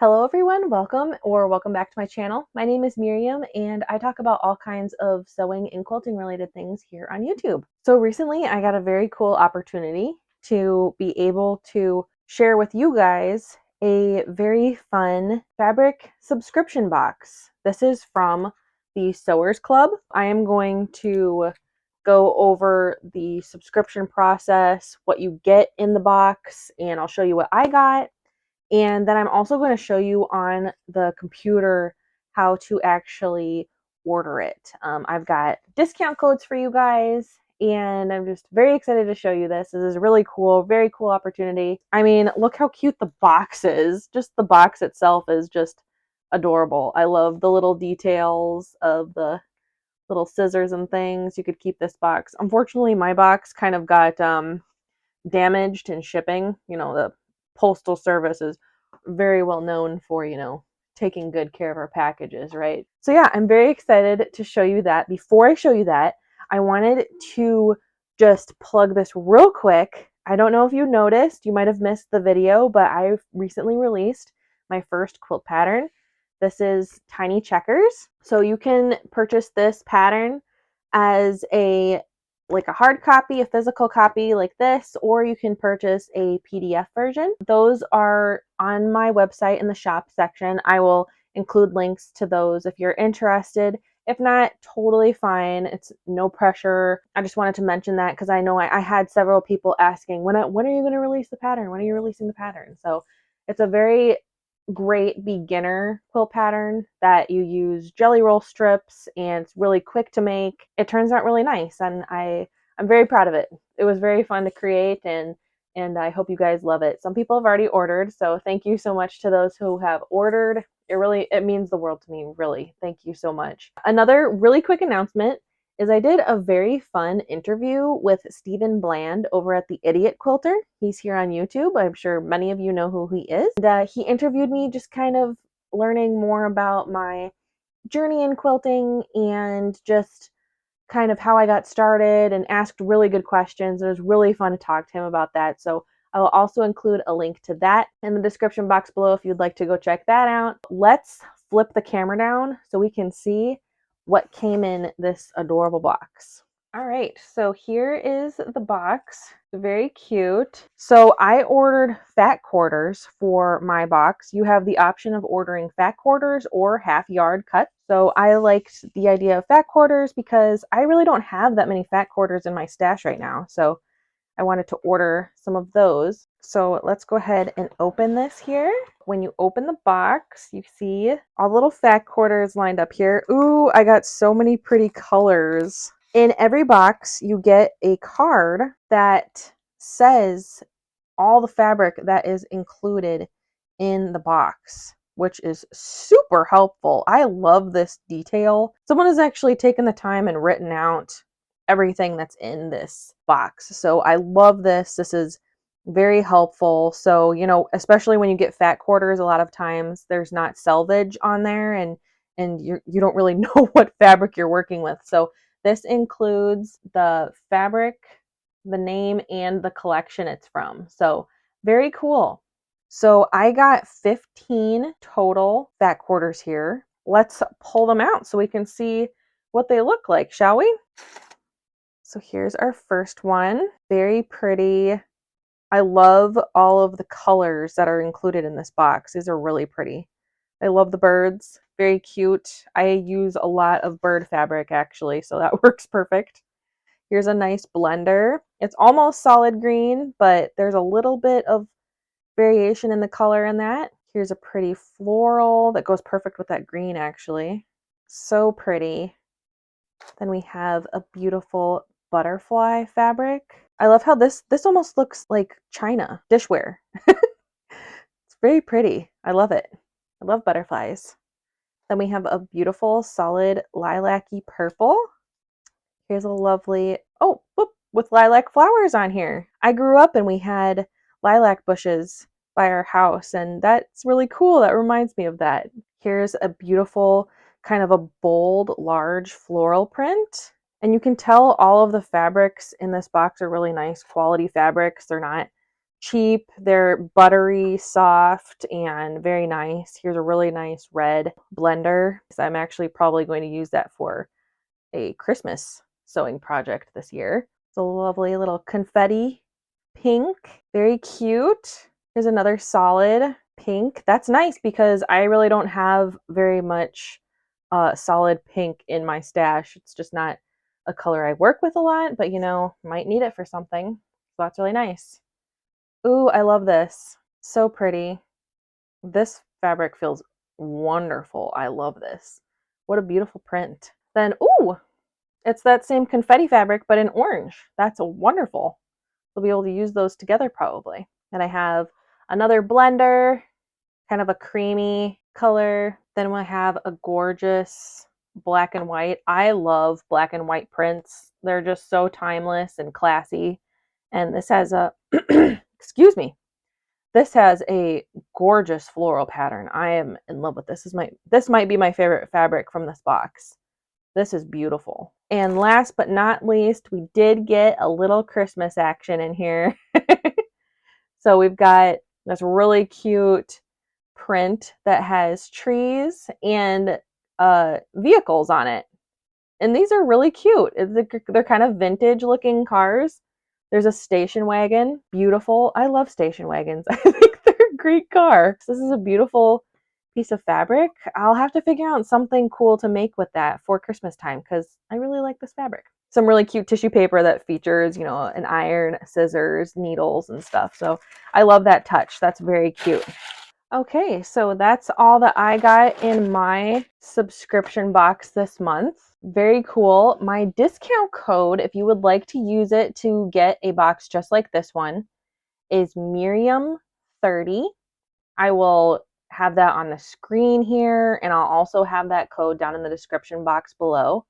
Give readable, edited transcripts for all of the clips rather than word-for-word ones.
Hello everyone, welcome back to my channel. My name is Miriam and I talk about all kinds of sewing and quilting related things here on YouTube. So recently I got a very cool opportunity to be able to share with you guys a very fun fabric subscription box. This is from the Sewers Club. I am going to go over the subscription process, what you get in the box, and I'll show you what I got. And then I'm also going to show you on the computer how to actually order it. I've got discount codes for you guys, and I'm just very excited to show you this. This is really cool, very cool opportunity. I mean, look how cute the box is. Just the box itself is just adorable. I love the little details of the little scissors and things. You could keep this box. Unfortunately, my box kind of got damaged in shipping. You know, the postal service is very well known for, taking good care of our packages, right? So yeah, I'm very excited to show you that. Before I show you that, I wanted to just plug this real quick. I don't know if you noticed, you might have missed the video, but I recently released my first quilt pattern. This is Tiny Checkers. So you can purchase this pattern as a hard copy, a physical copy like this, or you can purchase a PDF version. Those are on my website in the shop section. I will include links to those if you're interested. If not, totally fine. It's no pressure. I just wanted to mention that because I know I had several people asking, when are you going to release the pattern? When are you releasing the pattern? So it's a very great beginner quilt pattern that you use jelly roll strips, and it's really quick to make. It turns out really nice, and I'm very proud of it. It was very fun to create, and I hope you guys love it. Some people have already ordered, so thank you so much to those who have ordered. It means the world to me, really. Thank you so much. Another really quick announcement is I did a very fun interview with Stephen Bland over at the Idiot Quilter. He's here on YouTube. I'm sure many of you know who he is. And he interviewed me, just kind of learning more about my journey in quilting and just kind of how I got started, and asked really good questions. It was really fun to talk to him about that. So I will also include a link to that in the description box below if you'd like to go check that out. Let's flip the camera down so we can see what came in this adorable box. All right, so here is the box. Very cute. So I ordered fat quarters for my box. You have the option of ordering fat quarters or half yard cut. So I liked the idea of fat quarters because I really don't have that many fat quarters in my stash right now. So I wanted to order some of those. So let's go ahead and open this here. When you open the box, you see all little fat quarters lined up here. Ooh, I got so many pretty colors. In every box, you get a card that says all the fabric that is included in the box, which is super helpful. I love this detail. Someone has actually taken the time and written out everything that's in this box. So I love this. This is very helpful. So, especially when you get fat quarters, a lot of times there's not selvage on there, and you don't really know what fabric you're working with. So this includes the fabric, the name, and the collection it's from. So very cool. So I got 15 total fat quarters here. Let's pull them out so we can see what they look like, shall we? So here's our first one. Very pretty. I love all of the colors that are included in this box. These are really pretty. I love the birds. Very cute. I use a lot of bird fabric actually, so that works perfect. Here's a nice blender. It's almost solid green, but there's a little bit of variation in the color in that. Here's a pretty floral that goes perfect with that green actually. So pretty. Then we have a beautiful butterfly fabric. I love how this almost looks like china dishware. It's very pretty. I love it. I love butterflies. Then we have a beautiful solid lilac-y purple. Here's a lovely, with lilac flowers on here. I grew up and we had lilac bushes by our house, and that's really cool. That reminds me of that. Here's a beautiful kind of a bold, large floral print. And you can tell all of the fabrics in this box are really nice quality fabrics. They're not cheap. They're buttery, soft, and very nice. Here's a really nice red blender. So I'm actually probably going to use that for a Christmas sewing project this year. It's a lovely little confetti pink, very cute. Here's another solid pink. That's nice because I really don't have very much solid pink in my stash. It's just not a color I work with a lot, but might need it for something. So that's really nice. Ooh, I love this. So pretty. This fabric feels wonderful. I love this. What a beautiful print. Then, ooh, it's that same confetti fabric, but in orange. That's wonderful. We'll be able to use those together probably. And I have another blender, kind of a creamy color. Then we'll have a gorgeous black and white. I love black and white prints. They're just so timeless and classy. And this has a, excuse me, this has a gorgeous floral pattern. I am in love with this. This might be my favorite fabric from this box. This is beautiful. And last but not least, we did get a little Christmas action in here. So we've got this really cute print that has trees and vehicles on it. And these are really cute. They're kind of vintage looking cars. There's a station wagon. Beautiful. I love station wagons. I think they're a great car. This is a beautiful piece of fabric. I'll have to figure out something cool to make with that for Christmas time because I really like this fabric. Some really cute tissue paper that features, an iron, scissors, needles, and stuff. So I love that touch. That's very cute. Okay, so that's all that I got in my subscription box this month. Very cool. My discount code, if you would like to use it to get a box just like this one, is Miriam30. I will have that on the screen here, and I'll also have that code down in the description box below.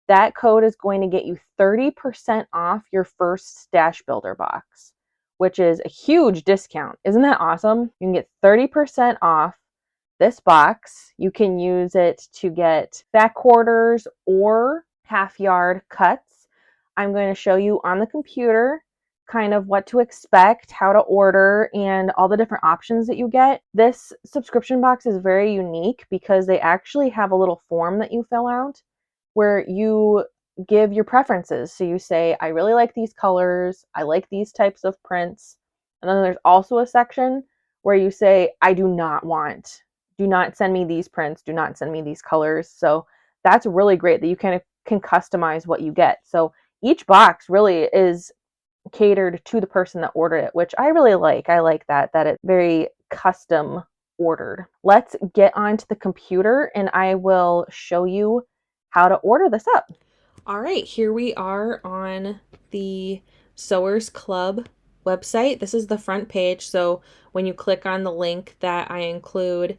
That code is going to get you 30% off your first Stash Builder box, which is a huge discount. Isn't that awesome? You can get 30% off this box. You can use it to get back quarters or half yard cuts. I'm going to show you on the computer kind of what to expect, how to order, and all the different options that you get. This subscription box is very unique because they actually have a little form that you fill out where you give your preferences. So you say, I really like these colors, I like these types of prints. And then there's also a section where you say, do not send me these prints, do not send me these colors. So that's really great that you kind of can customize what you get. So each box really is catered to the person that ordered it, which I really like. I like that it's very custom ordered. Let's get onto the computer and I will show you how to order this up. All right, here we are on the Sewers Club website. This is the front page. So when you click on the link that I include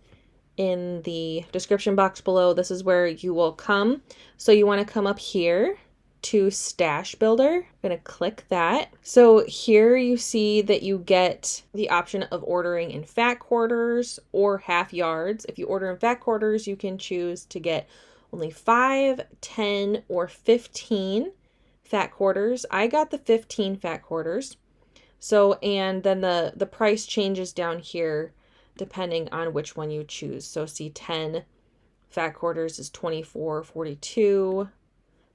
in the description box below, this is where you will come. So you want to come up here to Stash Builder. I'm going to click that. So here you see that you get the option of ordering in fat quarters or half yards. If you order in fat quarters, you can choose to get only 5, 10, or 15 fat quarters. I got the 15 fat quarters. So, and then the price changes down here depending on which one you choose. So see 10 fat quarters is $24.42.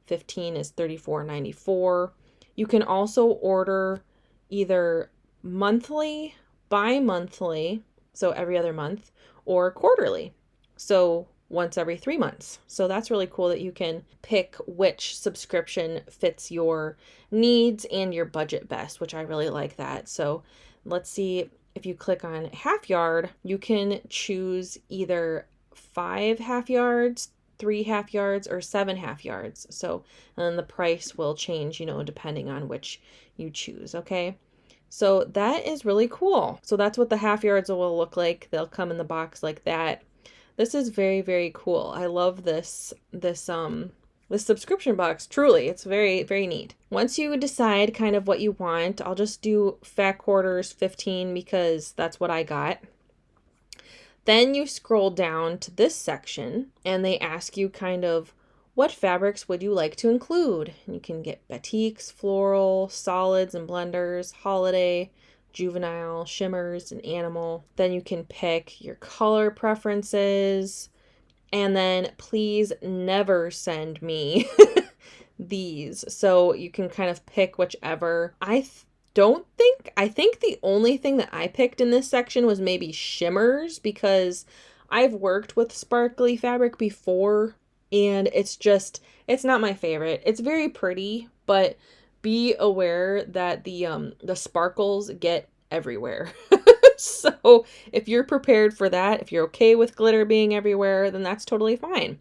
15 is $34.94. You can also order either monthly, bi-monthly, so every other month, or quarterly, so once every 3 months. So that's really cool that you can pick which subscription fits your needs and your budget best, which I really like that. So let's see, if you click on half yard, you can choose either 5 half yards, 3 half yards, or 7 half yards. So, and then the price will change, depending on which you choose. Okay. So that is really cool. So that's what the half yards will look like. They'll come in the box like that. This is very, very cool. I love this subscription box. Truly, it's very, very neat. Once you decide kind of what you want, I'll just do fat quarters 15 because that's what I got. Then you scroll down to this section and they ask you kind of what fabrics would you like to include. And you can get batiks, floral, solids and blenders, holiday, juvenile, shimmers, and animal. Then you can pick your color preferences. And then please never send me these. So you can kind of pick whichever. I think the only thing that I picked in this section was maybe shimmers, because I've worked with sparkly fabric before and it's not my favorite. It's very pretty, but be aware that the sparkles get everywhere. So if you're prepared for that, if you're okay with glitter being everywhere, then that's totally fine.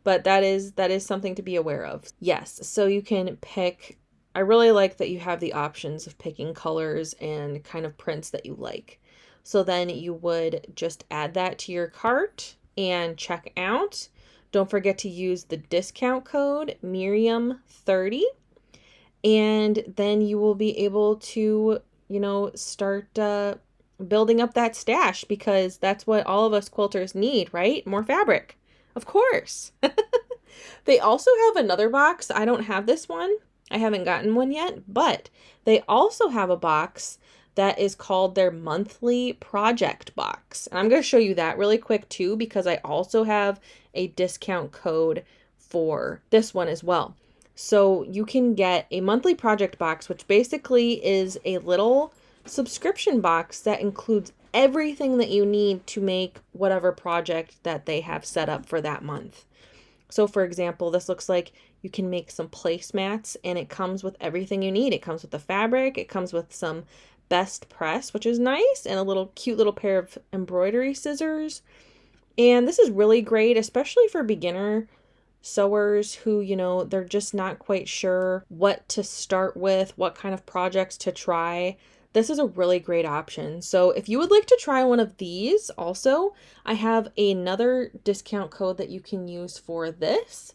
But that is something to be aware of. Yes, so you can pick. I really like that you have the options of picking colors and kind of prints that you like. So then you would just add that to your cart and check out. Don't forget to use the discount code Miriam30, and then you will be able to, start building up that stash, because that's what all of us quilters need, right? More fabric. Of course. They also have another box. I don't have this one. I haven't gotten one yet, but they also have a box that is called their monthly project box. And I'm going to show you that really quick too, because I also have a discount code for this one as well. So you can get a monthly project box, which basically is a little subscription box that includes everything that you need to make whatever project that they have set up for that month. So for example, this looks like you can make some placemats, and it comes with everything you need. It comes with the fabric, it comes with some best press, which is nice, and a little cute little pair of embroidery scissors. And this is really great, especially for beginner sewers who, they're just not quite sure what to start with, what kind of projects to try. This is a really great option. So if you would like to try one of these also, I have another discount code that you can use for this.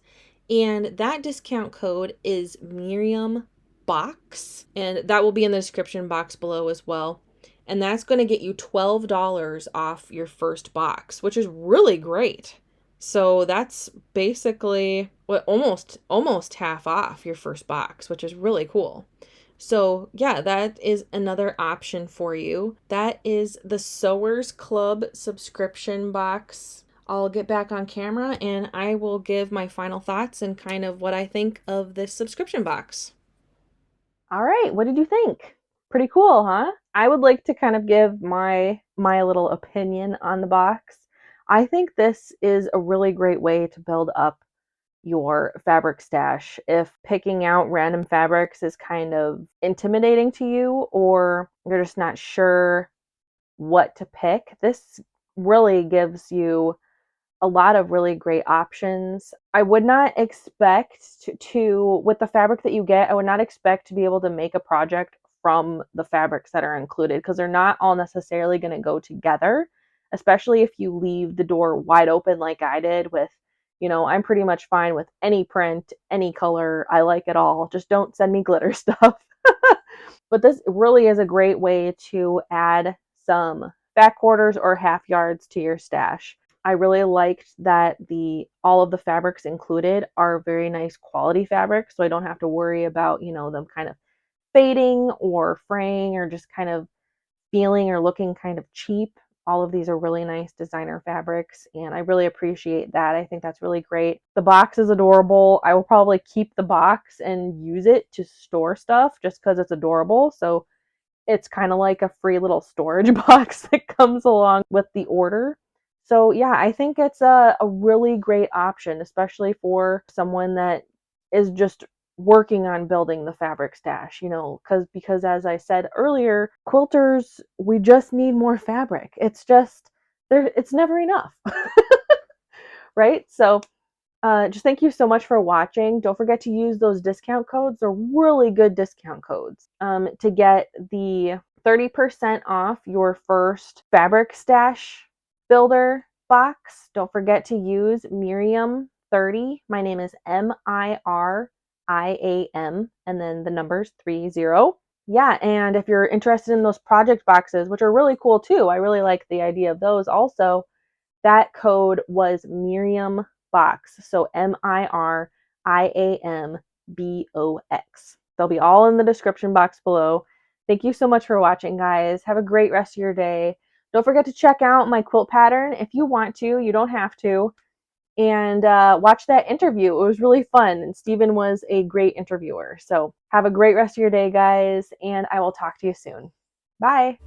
And that discount code is Miriam Box. And that will be in the description box below as well. And that's going to get you $12 off your first box, which is really great. So that's basically almost half off your first box, which is really cool. So yeah, that is another option for you. That is the Sewers Club subscription box. I'll get back on camera and I will give my final thoughts and kind of what I think of this subscription box. All right, what did you think? Pretty cool, huh? I would like to kind of give my little opinion on the box. I think this is a really great way to build up your fabric stash. If picking out random fabrics is kind of intimidating to you, or you're just not sure what to pick, this really gives you a lot of really great options. I would not expect to, with the fabric that you get, I would not expect to be able to make a project from the fabrics that are included, because they're not all necessarily going to go together, especially if you leave the door wide open like I did with, I'm pretty much fine with any print, any color. I like it all. Just don't send me glitter stuff. But this really is a great way to add some back quarters or half yards to your stash. I really liked that all of the fabrics included are very nice quality fabrics, so I don't have to worry about, them kind of fading or fraying or just kind of feeling or looking kind of cheap. All of these are really nice designer fabrics, and I really appreciate that. I think that's really great. The box is adorable. I will probably keep the box and use it to store stuff just because it's adorable. So it's kind of like a free little storage box that comes along with the order. So yeah, I think it's a really great option, especially for someone that is just working on building the fabric stash, because as I said earlier, quilters, we just need more fabric. It's just it's never enough. Right? So just thank you so much for watching. Don't forget to use those discount codes. They're really good discount codes to get the 30% off your first fabric stash builder box. Don't forget to use Miriam30. My name is Miriam, and then the numbers 30. Yeah, and if you're interested in those project boxes, which are really cool too, I really like the idea of those also. That code was Miriam Box. So Miriambox. They'll be all in the description box below. Thank you so much for watching, guys. Have a great rest of your day. Don't forget to check out my quilt pattern if you want to. You don't have to. And watch that interview. It was really fun, and Stephen was a great interviewer. So have a great rest of your day, guys, and I will talk to you soon. Bye.